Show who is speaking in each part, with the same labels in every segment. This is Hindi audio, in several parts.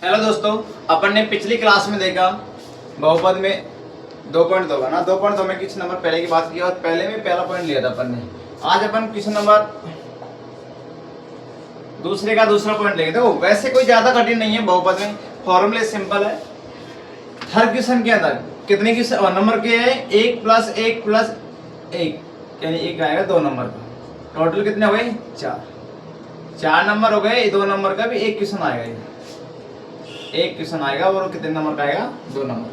Speaker 1: हेलो दोस्तों, अपन ने पिछली क्लास में देखा बहुपद में 2.2 का ना 2.2 में क्वेश्चन नंबर पहले की बात की और पहले में पहला पॉइंट लिया था अपन ने। आज अपन क्वेश्चन नंबर दूसरे का दूसरा पॉइंट लेंगे। देखो वैसे कोई ज्यादा कठिन नहीं है, बहुपद में फॉर्मूले सिंपल है। हर क्वेश्चन के अंदर कितने की नंबर के है, 1 + 1 + 1 यानी 1 आएगा 2 नंबर का। टोटल कितने हो गए, 4 नंबर हो गए। 2 नंबर का भी एक क्वेश्चन आएगा, एक क्वेश्चन आएगा और कितने नंबर का आएगा, 2 नंबर।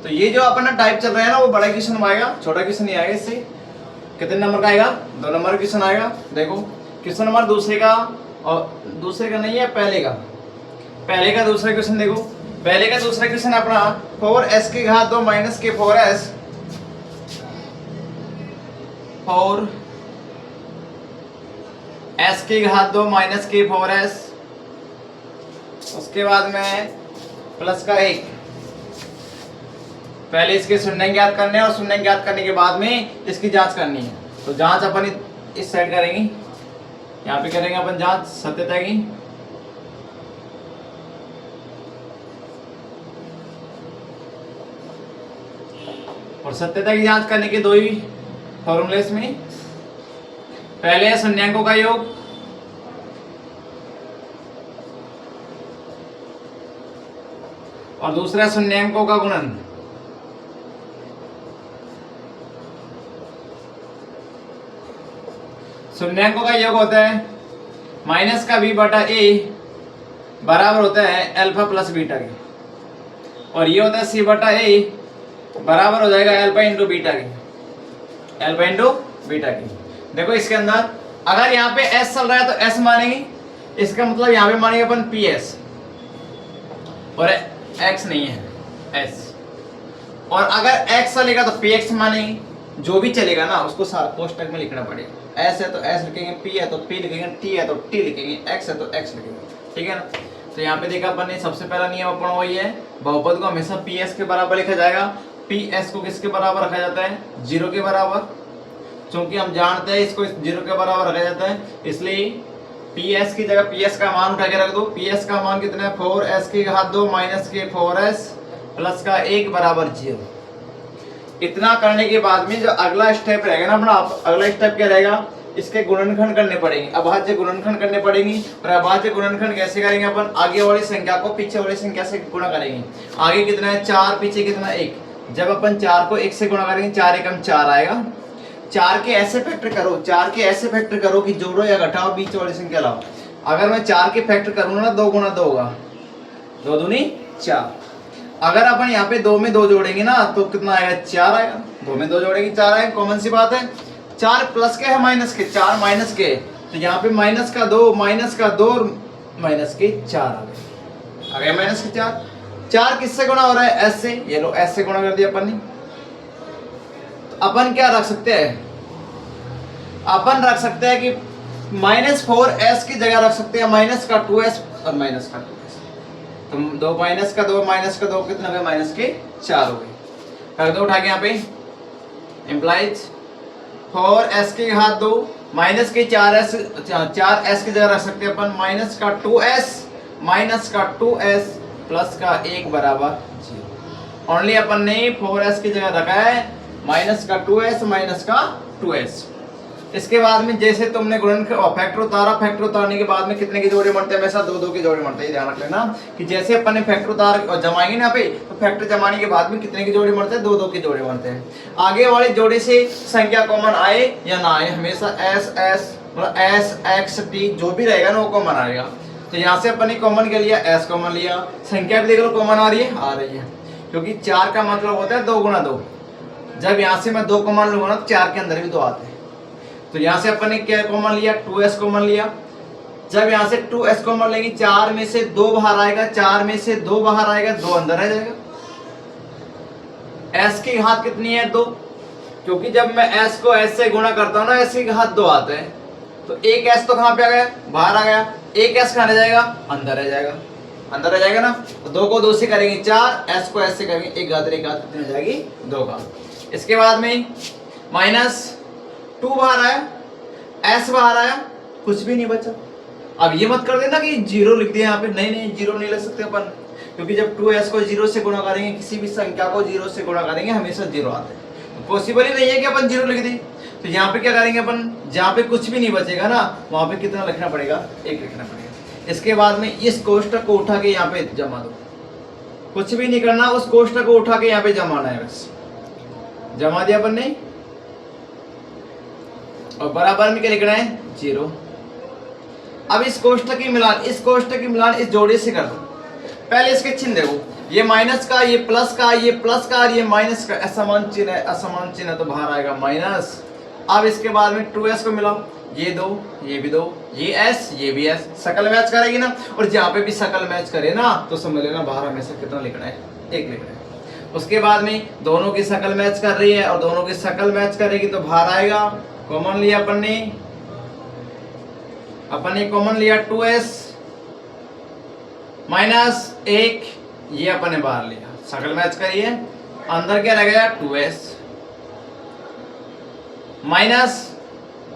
Speaker 1: तो ये जो अपना टाइप चल रहा है ना वो बड़ा क्वेश्चन आएगा, छोटा क्वेश्चन नहीं आएगा। इससे कितने नंबर का आएगा, 2 नंबर क्वेश्चन आएगा। देखो क्वेश्चन नंबर दूसरे का, और दूसरे का नहीं है पहले का, पहले का दूसरा क्वेश्चन देखो। पहले का दूसरा क्वेश्चन अपना 4s की घात 2 - के 4s 4s की घात 2 - के 4s, उसके बाद में प्लस का 1। पहले इसके शून्य ज्ञात करने हैं और शून्य ज्ञात करने के बाद में इसकी जांच करनी है। तो जांच अपन इस साइड करेंगे, यहाँ पे करेंगे अपन जांच सत्यता की। और सत्यता की जांच करने के 2 ही फॉर्मूले में, पहले है शून्यांकों का योग और दूसरा शून्यांकों का गुणन। शून्यांकों का योग होता है माइनस का b/a बराबर होता है अल्फा प्लस बीटा के, और ये होता है c/a बराबर हो जाएगा अल्फा इंटू बीटा के, अल्फा इंटू बीटा के। देखो इसके अंदर अगर यहाँ पे s चल रहा है तो s मानेंगे, इसका मतलब यहाँ पे मानेंगे अपन ps, और x नहीं है s। और अगर x चलेगा तो px मानेंगे, जो भी चलेगा ना उसको कोष्टक में लिखना पड़ेगा। s है तो s लिखेंगे, p है तो p लिखेंगे, t है तो t लिखेंगे, x है तो x लिखेंगे, ठीक है ना। तो यहाँ पे देखा अपन ने सबसे पहला नियम अपन वही है, बहुपद को हमेशा ps के बराबर लिखा जाएगा। ps को किसके बराबर रखा जाता है, 0 के बराबर, क्योंकि हम जानते हैं इसको 0 के बराबर रखा जाता है, इसलिए ps की जगह ps का मान उठा के रख दो। ps का मान कितना है, 4s की घात 2 - के 4s प्लस का 1 बराबर 0। इतना करने के बाद में जो अगला स्टेप रहेगा ना अपना, अगला स्टेप क्या रहेगा, इसके गुणनखंड करने पड़ेंगे, अभाज्य गुणनखंड करने पड़ेंगे। और अभाज्य गुणनखंड कैसे करेंगे अपन, आगे वाली संख्या को पीछे वाली संख्या से गुणा करेंगे। आगे कितना है 4, पीछे कितना 1। जब अपन 4 को 1 से गुणा करेंगे 4 एकम 4 आएगा। 4 के ऐसे फैक्टर करो, 4 के ऐसे फैक्टर करो कि जोड़ो या घटाओ, बीच वाली संख्या लाओ। अगर मैं 4 के फैक्टर करूंगा ना 2 × 2 होगा, 2 दूनी 4। अगर अपन यहाँ पे 2 में 2 जोड़ेंगे ना तो कितना आएगा, 4 आएगा। 2 में 2 जोड़ेंगे 4 आएगा, कॉमन सी बात है। 4 प्लस के है माइनस के, 4 माइनस के, तो यहाँ पे माइनस का 2 और माइनस के 4 आ गए माइनस के 4। 4 किससे गुणा हो रहा है, s से, ये लो s से गुणा कर दिया अपन ने। तो अपन क्या रख सकते हैं, अपन रख सकते हैं कि -4s की जगह रख सकते हैं माइनस का 2s और माइनस का 2s। तो 2 माइनस का 2 कितना हो गया, माइनस के 4 हो गए। कर दो उठा के यहाँ पे, इम्प्लाइज 4s की घात 2 - के 4s की जगह रख सकते हैं अपन माइनस का 2s प्लस का 1 बराबर 0। ओनली अपन ने 4s की जगह रखा है माइनस का 2s माइनस का 2s। इसके बाद में जैसे तुमने फैक्टर उतारा, फैक्टर उतारने के बाद में कितने के जोड़े बनते हैं, हमेशा 2 के जोड़े बनते हैं। ध्यान रख लेना कि जैसे अपन ने फैक्टर उतार और जमाएंगे ना पे, तो फैक्टर जमाने के बाद में कितने के जोड़े बनते हैं, 2 के जोड़े बनते हैं। आगे वाले जोड़े से संख्या कॉमन आए या ना आए, हमेशा s मतलब s x t जो भी रहेगा ना वो कॉमन आएगा। तो यहाँ से अपन ने कॉमन के लिया, s कॉमन लिया, संख्या भी देख लो कॉमन आ रही है, क्योंकि 4 का मतलब होता है 2 × 2। जब यहाँ से मैं 2 कॉमन लूंगा ना तो 4 के अंदर भी 2 आते हैं। तो यहाँ से अपन ने क्या कॉमन लिया, 2s कॉमन लिया। जब यहाँ से 2s कॉमन लेंगे, 4 में से 2 बाहर आएगा, 4 में से 2 बाहर आएगा, 2 अंदर आ जाएगा। s की घात कितनी है, 2, क्योंकि जब मैं s को s से गुणा करता हूँ ना s की घात 2 आते हैं। तो एक s तो कहाँ पे आ गया, बाहर आ गया। एक s कहाँ रह जाएगा, अंदर रह जाएगा, अंदर रह जाएगा ना। तो 2 को 2 से करेंगे 4, s को s से करेंगे 1 घात कितनी हो जाएगी, 2 का। इसके बाद में -2 बाहर आया, s बाहर आया, कुछ भी नहीं बचा। अब ये मत कर देना कि जीरो लिख दिया यहाँ पे, नहीं नहीं जीरो नहीं लिख सकते अपन, क्योंकि जब 2s को जीरो से गुणा करेंगे, किसी भी संख्या को जीरो से गुणा करेंगे हमेशा जीरो आते हैं, तो पॉसिबल ही नहीं है कि अपन जीरो लिख दें। तो यहाँ पे क्या करेंगे अपन, जहाँ पे कुछ भी नहीं बचेगा ना वहाँ पे कितना लिखना पड़ेगा, 1 लिखना पड़ेगा। इसके बाद में इस कोष्ठक को उठा के यहाँ पे जमा दो, कुछ भी नहीं करना, उस कोष्ठक को उठा के यहाँ पे जमाना है बस। जमा दिया अपन ने, और बराबर में क्या लिखना है, 0। अब इस कोष्ठक की मिलान, इस कोष्ठक की मिलान इस जोड़े से कर दो। पहले इसके चिन्ह देखो, ये माइनस का, ये प्लस का, ये प्लस का और ये माइनस का, असमान चिन्ह है, असमान चिन्ह तो बाहर आएगा माइनस। अब इसके बाद में 2s को मिलाओ, ये दो, ये भी दो, ये s, ये भी s, शकल मैच करेगी ना, और जहाँ पे भी शकल मैच करे ना तो समझ लेना बाहर हमेशा कितना लिखना है, 1 लिखना है। उसके बाद में दोनों की शकल मैच कर रही है और दोनों की शकल मैच करेगी तो बाहर आएगा, कॉमन लिया अपन ने कॉमन लिया 2s माइनस 1, ये अपन ने बाहर लिया, शकल मैच करिए, अंदर क्या रह गया 2s माइनस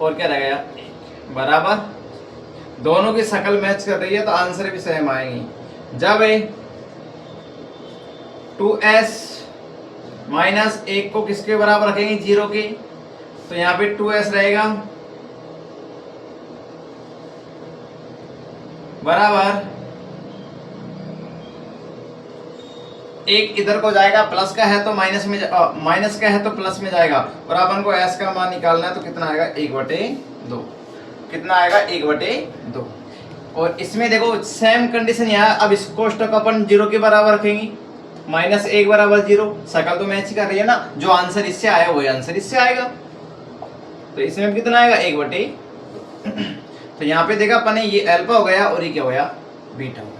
Speaker 1: और क्या रह गया 1 बराबर, दोनों की शकल मैच कर रही है तो आंसर भी सेम आएंगी। जब 2s माइनस 1 को किसके बराबर रखेंगे, 0 के, तो यहाँ पे 2s रहेगा बराबर 1 इधर को जाएगा, प्लस का है तो माइनस में, माइनस का है तो प्लस में जाएगा, और अपन को s का मान निकालना है तो कितना आएगा 1/2, कितना आएगा 1/2। और इसमें देखो सेम कंडीशन यहाँ, अब इस कोष्ठक को अपन 0 के बराबर रखेंगे, -1 बराबर 0, शकल तो मैच कर रही है ना, जो आंसर इससे आया वही आंसर इससे आएगा, तो इसमें कितना आएगा 1/2। तो यहाँ पे देखा अपन ये अल्फा हो गया और ये क्या हो गया, बीटा हो गया।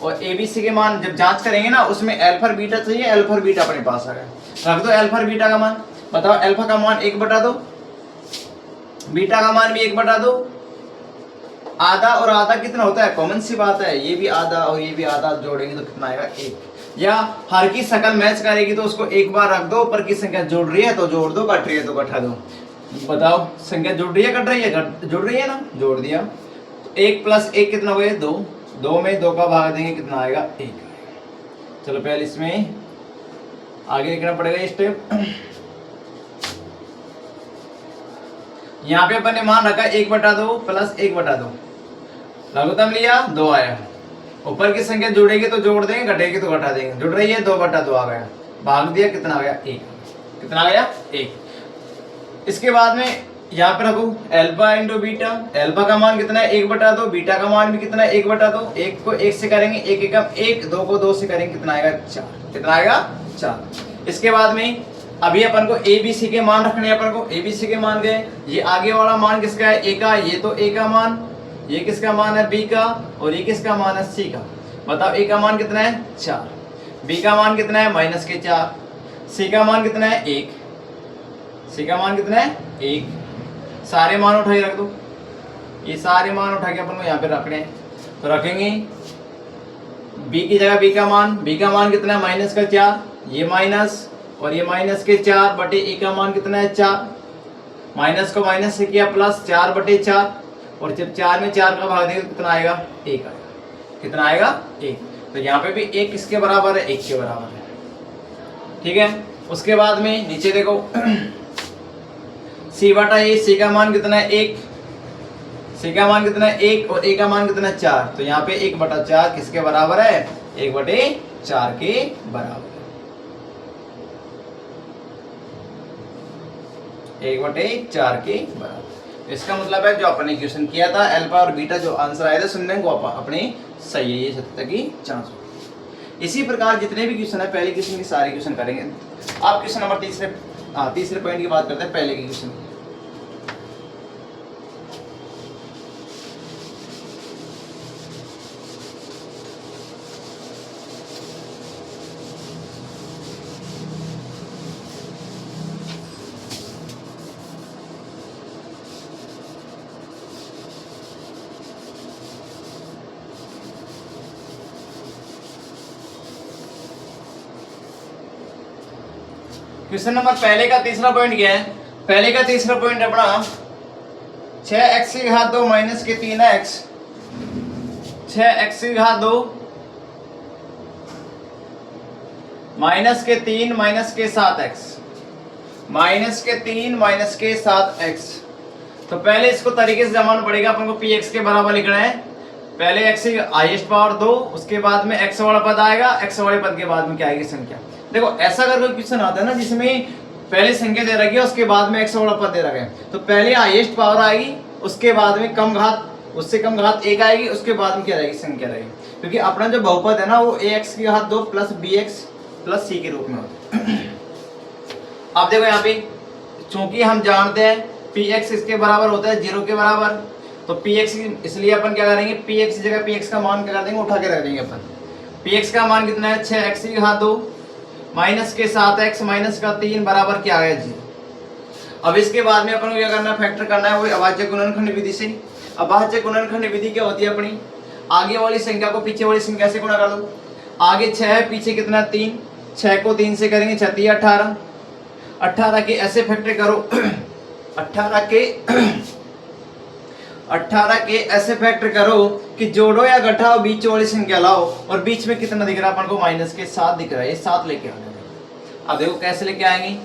Speaker 1: और एबीसी के मान जब जांच करेंगे ना उसमें अल्फा और बीटा चाहिए, अल्फा और बीटा अपने पास आ गया, रख दो अल्फा और बीटा का मान, बताओ अल्फा का मान 1/2, बीटा का मान भी 1/2, आधा और आधा कितना होता है, कॉमन सी बात है, ये भी आधा और ये भी आधा जोड़ेंगे तो कितना आएगा 1। या हर की शकल मैच करेगी तो उसको एक बार रख दो, ऊपर की संख्या जुड़ रही है तो जोड़ दो, कट रही है तो घटा दो। बताओ संख्या जुड़ रही है कट रही है, जुड़ रही है ना, जोड़ दिया, तो 1 + 1 कितना हो गया 2, 2 में 2 का भाग देंगे कितना आएगा 1। चलो पहले इसमें आगे लिखना पड़ेगा स्टेप। यहाँ पे अपन ने मान रखा 1/2 + 1/2, लघुत्तम लिया 2 आया, ऊपर की संख्या जुड़ेगी तो जोड़ देंगे, घटेगी तो घटा देंगे, जुड़ रही है 2/2 आ गया, भाग दिया कितना आ गया 1, कितना आ गया 1। इसके बाद में यहाँ पे रखो अल्फा × बीटा, अल्फा का मान कितना है 1/2, बीटा का मान भी कितना है 1/2, 1 को 1 से करेंगे 1 एकम 1, 2 को 2 से करेंगे कितना आएगा 4, कितना आएगा 4। इसके बाद में अभी अपन को ABC के मान रखने हैं, अपन को ABC के मान गए, ये आगे वाला मान किसका है A का, ये तो A का मान, ये किसका मान है B का, और ये किसका मान है C का। बताओ A का मान कितना है 4, B का मान कितना है -4, C का मान कितना है 1, C का मान कितना है 1। सारे मान उठा के रख दो, ये सारे मान उठा के अपन को यहाँ पे रखने हैं, तो रखेंगे B की जगह B का मान कितना है -4, ये माइनस और ये -4 बटे A का मान कितना है 4, माइनस को माइनस से किया प्लस 4/4, और जब 4 में 4 का भाग देंगे कितना आएगा 1 आएगा, कितना आएगा 1। तो यहाँ पे भी 1 किसके बराबर है 1 के बराबर है, ठीक है। उसके बाद में नीचे देखो C/A, C का मान कितना है 1, C का मान कितना है 1 और A का मान कितना है 4, तो यहाँ पे 1/4 किसके बराबर है 1/4 के बराबर, 1/4 के बराबर। इसका मतलब है जो अपन ने क्वेश्चन किया था अल्फा और बीटा जो आंसर आए थे सुनने को अपने सही है, ये 70 की चांस हो। इसी प्रकार जितने भी क्वेश्चन है पहले क्वेश्चन के सारे क्वेश्चन करेंगे। आप क्वेश्चन नंबर तीसरे पॉइंट की बात करते हैं, पहले के क्वेश्चन। क्वेश्चन नंबर पहले का तीसरा पॉइंट क्या है, पहले का तीसरा पॉइंट अपना 6x की घात 2 - 3x 6x की घात 2 माइनस के 3 माइनस के 7x माइनस के 3 माइनस के 7x। तो पहले इसको तरीके से जमाना पड़ेगा, अपन को px के बराबर लिखना है। पहले x की हाईएस्ट पावर 2, उसके बाद में x वाला पद आएगा, x वाले पद के बाद में क्या आएगी संख्या। देखो ऐसा अगर कोई क्वेश्चन आता है ना जिसमें पहले संख्या दे रखी है उसके बाद में x वाला पद दे रखा है, तो पहले हाईएस्ट पावर आएगी, उसके बाद में कम घात, उससे कम घात 1 आएगी, उसके बाद में क्या रहेगी संख्या रहेगी। क्योंकि अपना जो बहुपद है ना वो ax की घात 2 प्लस bx प्लस c के रूप में होता है। अब देखो यहाँ पे चूंकि हम जानते हैं px इसके बराबर होता है 0 के बराबर, तो px इसलिए अपन क्या करेंगे, px की जगह px का मान क्या कर देंगे, उठा के रख देंगे अपन। px का मान कितना है 6x की घात 2 माइनस के 7x माइनस का 3 बराबर क्या है 0। अब इसके बाद में अपन को क्या करना है, फैक्टर करना है, वही अभाज्य गुणनखंड विधि से। अभाज्य गुणनखंड विधि क्या होती है अपनी, आगे वाली संख्या को पीछे वाली संख्या से गुणा कर दो। आगे 6 है, पीछे कितना 3, 6 को 3 से करेंगे 6 3 18, 18 के ऐसे फैक्टर करो 18 के ऐसे फैक्टर करो कि जोड़ो या घटाओ बीच वाली संख्या लाओ, और बीच में कितना दिख रहा है अपन को, माइनस के 7 दिख रहा है, ये 7 लेके आना है। अब देखो कैसे लेके आएंगे,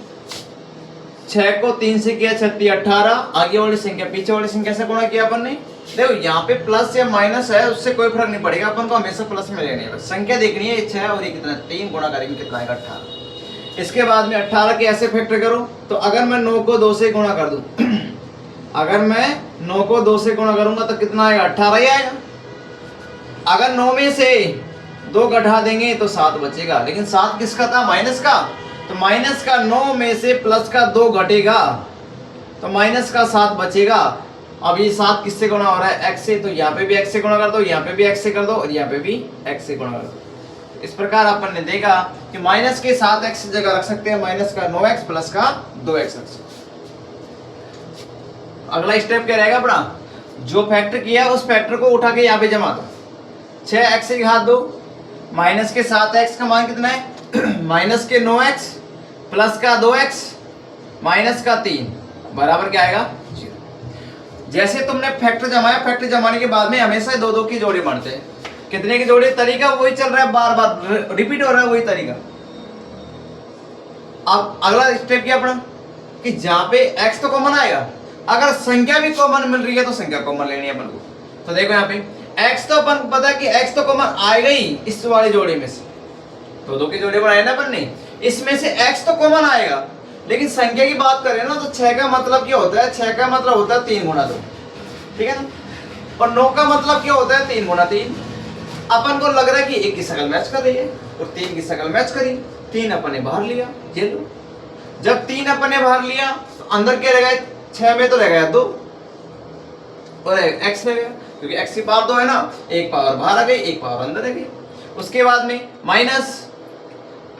Speaker 1: 6 को 3 से किया 6 3 18, आगे वाली संख्या पीछे वाली संख्या से गुणा किया अपन ने। देखो यहाँ पे प्लस या माइनस है उससे कोई फर्क नहीं पड़ेगा, अपन को हमेशा प्लस में लेनी है, संख्या देखनी है 6 और ये कितना 3, गुणा करेंगे कितना आएगा 18। इसके बाद में 18 के ऐसे फैक्टर करो, तो अगर मैं 9 को 2 से गुणा कर दूं अगर मैं 9 को 2 से गुणा करूंगा तो कितना आएगा 18 ही आएगा। अगर 9 में से 2 घटा देंगे तो 7 बचेगा, लेकिन 7 किसका था, माइनस का, तो माइनस का 9 में से प्लस का 2 घटेगा तो माइनस का 7 बचेगा। अब ये 7 किससे गुणा हो रहा है, x से, तो यहाँ पे भी x से गुणा कर दो, यहाँ पे भी x से कर दो, और यहाँ पे भी x से गुणा कर दो। इस प्रकार अपन ने देखा कि माइनस के 7x जगह रख सकते हैं माइनस का 9x प्लस का 2x रख सकते हैं। अगला स्टेप क्या रहेगा अपना, जो फैक्टर किया उस फैक्टर को उठा के यहाँ पे जमा दो। 6x की घात 2 माइनस के 7x का मान कितना है माइनस के 9x प्लस का 2x माइनस का 3 बराबर क्या आएगा 0। जैसे तुमने फैक्टर जमाया, फैक्टर जमाने के बाद में हमेशा 2 की जोड़ी बढ़ते हैं। कितने की जोड़ी, तरीका वही चल रहा है, बार बार रिपीट हो रहा है वही तरीका। अब अगला स्टेप क्या अपना कि जहां पे x तो कॉमन आएगा, अगर संख्या भी कॉमन मिल रही है तो संख्या कॉमन लेनी है अपन को। तो देखो यहाँ पे x तो अपन पता है कि x तो कॉमन आएगा ही इस वाली जोड़ी में से, 2 की जोड़ी बनाई ना अपन ने, इसमें से x तो कॉमन आएगा, लेकिन संख्या की बात करें ना तो 6 का मतलब क्या होता है, 6 का मतलब होता है 3 गुणा 2, ठीक है ना, और 9 का मतलब क्या होता है 3 गुणा 3। अपन को लग रहा है कि 1 की शकल मैच कर रही है और 3 की शकल मैच करी, 3 अपन ने बाहर लिया, ये लो। जब 3 अपन ने बाहर लिया तो अंदर क्या रहेगा, 6 में तो रहेगा 2 और x रहेगा, क्योंकि x की पावर 2 है ना, एक पावर बाहर आ गई, एक पावर अंदर आ गई। उसके बाद में माइनस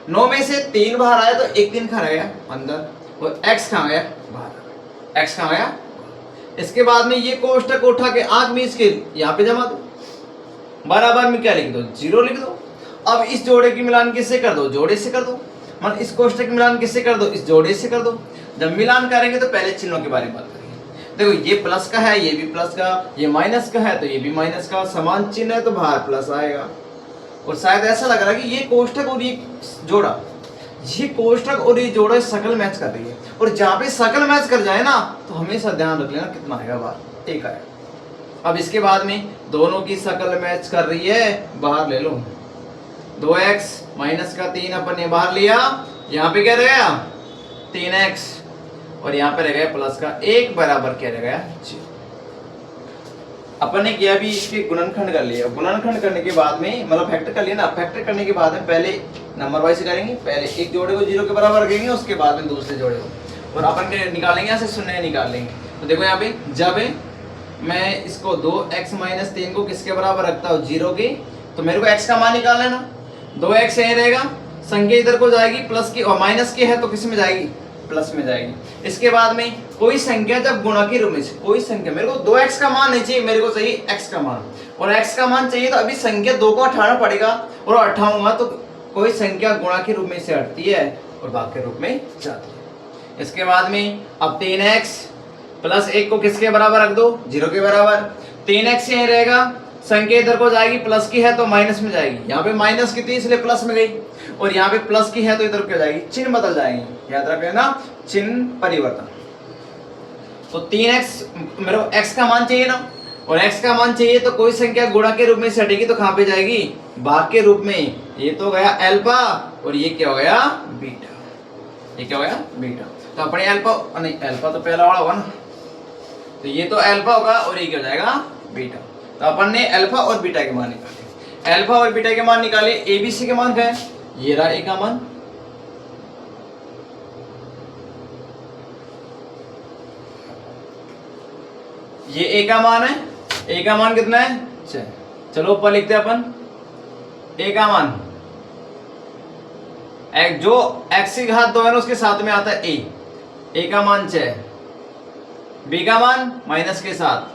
Speaker 1: 9 में से 3 बाहर आया तो 1 3 खा गया अंदर, और x कहाँ गया बाहर, x कहाँ गया। इसके बाद में ये कोष्टक उठा के आंख मीच के यहाँ पे जमा दो, बराबर में क्या लिख दो 0 लिख दो। अब इस जोड़े की मिलान किससे कर दो, जोड़े से कर दो, मतलब इस कोष्टक की मिलान किससे कर दो, इस जोड़े से कर दो। जब मिलान करेंगे तो पहले चिन्हों के बारे में बात करेंगे। देखो ये प्लस का है, ये भी प्लस का, ये माइनस का है तो ये भी माइनस का, समान चिन्ह है तो बाहर प्लस आएगा। और शायद ऐसा लग रहा है कि ये कोष्टक और ये जोड़ा, ये कोष्टक और ये जोड़ा शकल मैच कर रही है, और जहाँ पे शकल मैच कर जाए ना तो हमेशा ध्यान रख लेना कितना आएगा बाहर, 1 आएगा। अब इसके बाद में दोनों की शकल मैच कर रही है, बाहर ले लो 2x माइनस का 3 अपन ने बाहर लिया, यहाँ पे क्या रह गया 3x, और यहाँ पे रह गया प्लस का 1 बराबर क्या रह गया 0। अपन ने किया भी इसके गुणनखंड कर लिया, गुणनखंड करने के बाद में मतलब फैक्टर कर लिया ना, फैक्टर करने के बाद में पहले नंबर वाइज करेंगे, पहले एक जोड़े को 0 के बराबर रखेंगे, उसके बाद में दूसरे जोड़े को, और अपन के निकालेंगे यहाँ से शून्य निकाल लेंगे। तो देखो यहाँ पे जब मैं इसको 2x माइनस 3 को किसके बराबर रखता हूँ 0 के, तो मेरे को x का मान निकाल लेना, 2x यही रहेगा, संख्या इधर को जाएगी प्लस की, और माइनस की है तो किस में जाएगी प्लस में जाएगी। इसके बाद में कोई संख्या जब गुणा के रूप में से, कोई संख्या मेरे को 2x का मान नहीं चाहिए, मेरे को चाहिए x का मान, और x का मान चाहिए तो अभी संख्या 2 को हटाना पड़ेगा, और हटाऊंगा तो कोई संख्या गुणा के रूप में से हटती है और भाग के रूप में जाती है। इसके बाद में अब 3x प्लस 1 को किसके बराबर रख दो 0 के बराबर, 3x यही रहेगा, संख्या इधर को जाएगी, प्लस की है तो माइनस में जाएगी, यहाँ पे माइनस की थी इसलिए प्लस में गई, और यहाँ पे प्लस की है तो इधर क्या जाएगी, चिन्ह बदल जाएंगे, याद रख लेना, चिन्ह परिवर्तन। तो 3x मेरे को x का मान चाहिए ना, और x का मान चाहिए तो कोई संख्या गुणा के रूप में से हटेगी तो कहाँ पे जाएगी, भाग के रूप में। ये तो गया अल्फा और ये क्या हो गया, बीटा, ये क्या हो गया, बीटा। तो अपने अल्फा नहीं, अल्फा तो पहला वाला होगा ना, तो ये तो अल्फा होगा और ये क्या हो जाएगा, बीटा। तो अपन ने अल्फा और बीटा के मान निकाले, अल्फा और बीटा के मान निकाले। एबीसी के मान क्या है, ये रहा ए का मान, ये ए का मान है, ए का मान कितना है, 6। चलो ऊपर लिखते हैं अपन ए का मान, जो x की घात 2 है ना उसके साथ में आता है ए का मान 6, बी का मान माइनस के 7,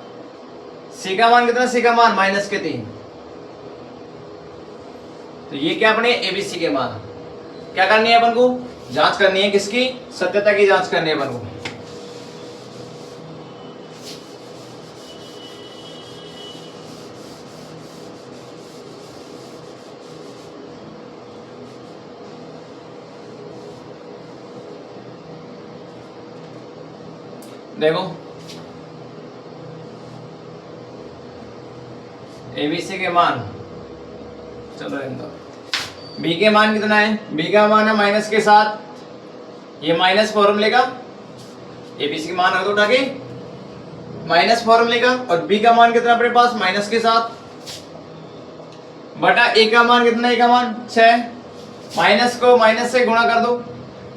Speaker 1: सी का मान कितना, सी का मान माइनस के 3। तो ये क्या अपने एबीसी के मान। क्या करनी है अपन को, जांच करनी है, किसकी, सत्यता की जांच करनी है अपन को। देखो एबीसी के मान, चलो बी के मान कितना है, बी का मान है माइनस के 7, ये माइनस फॉर्मूले का, एबीसी के मान रख दो उठा के माइनस फॉर्मूले का, और बी का मान कितना अपने पास, माइनस के 7 बटा ए का मान कितना, ए का मान 6, माइनस को माइनस से गुणा कर दो,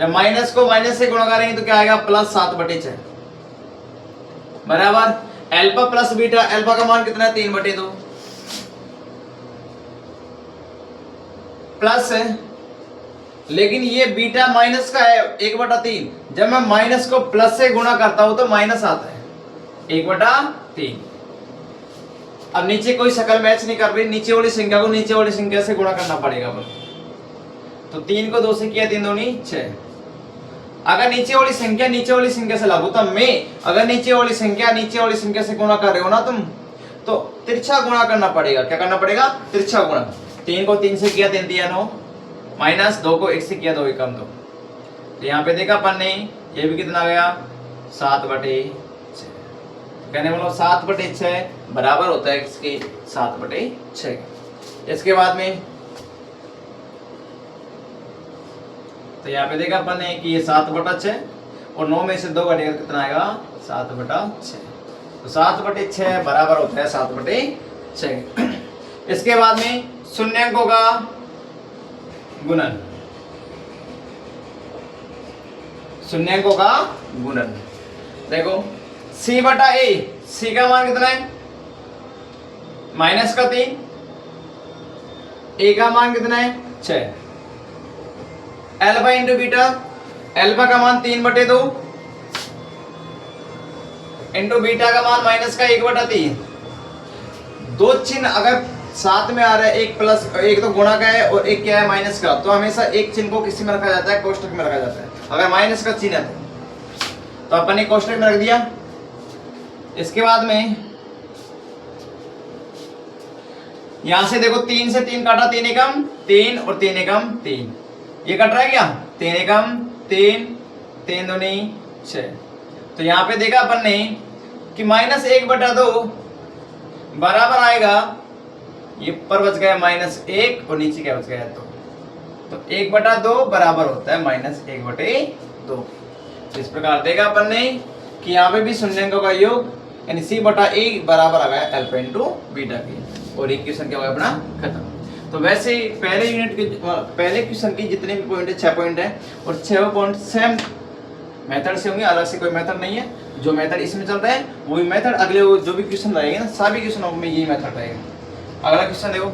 Speaker 1: जब माइनस को माइनस से गुणा करेंगे तो क्या आएगा, प्लस 7/6 बराबर अल्फा प्लस बीटा। अल्फा का मान कितना है, 3/2 प्लस है, लेकिन ये बीटा माइनस का है 1/3, जब मैं माइनस को प्लस से गुणा करता हूं तो माइनस आता है 1/3। अब नीचे कोई शकल मैच नहीं कर रही, नीचे वाली संख्या को नीचे वाली संख्या से गुणा करना पड़ेगा अपन। तो 3 को 2 से किया, 3 दूनी 6। अगर नीचे वाली संख्या से लागू, तब में अगर नीचे वाली संख्या से गुणा कर रहे हो ना तुम, तो तिरछा गुणा करना पड़ेगा। क्या करना पड़ेगा, तिरछा गुणा। 3 को 3 से किया, 3 दिया 9, माइनस 2 को 1 से किया, 2 एकम 2। तो यहाँ पे देखा अपन ने, ये भी कितना गया, 7/6। कहने मतलब 7/6 बराबर होता है इसके 7/6। इसके बाद में तो यहाँ पे देखा अपन ने कि ये 7/6 और 9 में से 2 घटेगा कितना आएगा, 7/6। तो 7/6 बराबर होता है 7/6। इसके बाद में शून्यंकों का गुणन, शून्यंकों का गुणन। देखो c/a, c का मान कितना है, माइनस का 3, a का मान कितना है, 6। अल्फा इंटू बीटा, अल्फा का मान 3/2 इंटू बीटा का मान माइनस का 1/3। दो चिन्ह अगर साथ में आ रहा है, एक प्लस, एक तो गुणा का है और एक क्या है, माइनस का, तो हमेशा एक चिन्ह को किसी में रखा जाता है, कोष्टक में रखा जाता है। अगर माइनस का चिन्ह है तो अपन ने कोष्टक में रख दिया। इसके बाद में यहां से देखो 3 से 3 काटा, 3 एकम 3 और 3 एकम 3, ये कट रहा है क्या, 3 एकम 3, 3 दूनी 6। तो यहाँ पे देखा अपन ने कि -1/2 बराबर आएगा, ये पर बच गया -1 और नीचे क्या बच गया 2। तो 1/2 बराबर होता है -1/2। इस प्रकार देखा अपन ने कि यहाँ पे भी शून्यंकों का योग यानी c/a बराबर आ गया अल्फा इंटू बीटा की, और एक क्वेश्चन क्या हो गया अपना खत्म। तो वैसे पहले यूनिट के पहले क्वेश्चन की जितने भी पॉइंट है 6 पॉइंट है, और 6 पॉइंट सेम मेथड से होंगे, अलग से कोई मेथड नहीं है। जो मेथड इसमें चल रहा है वही मेथड अगले जो भी क्वेश्चन रहेंगे ना, सभी क्वेश्चनों में यही मेथड रहेगा। अगला क्वेश्चन देखो,